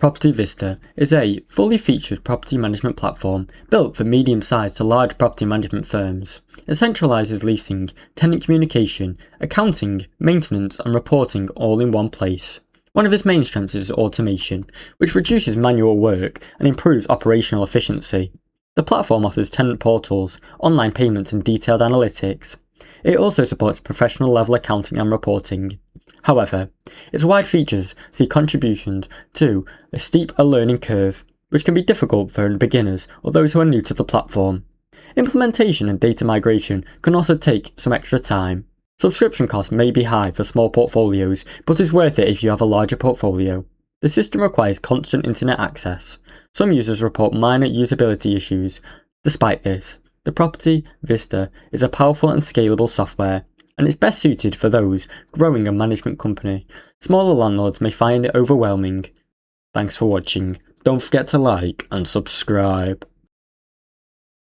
Property Vista is a fully featured property management platform built for medium-sized to large property management firms. It centralizes leasing, tenant communication, accounting, maintenance and reporting all in one place. One of its main strengths is automation, which reduces manual work and improves operational efficiency. The platform offers tenant portals, online payments and detailed analytics. It also supports professional level accounting and reporting. However, its wide features see contributions to a steep learning curve, which can be difficult for beginners or those who are new to the platform. Implementation and data migration can also take some extra time. Subscription costs may be high for small portfolios, but is worth it if you have a larger portfolio. The system requires constant internet access. Some users report minor usability issues. Despite this, the Property Vista is a powerful and scalable software, and it's best suited for those growing a management company. Smaller landlords may find it overwhelming. Thanks for watching. Don't forget to like and subscribe.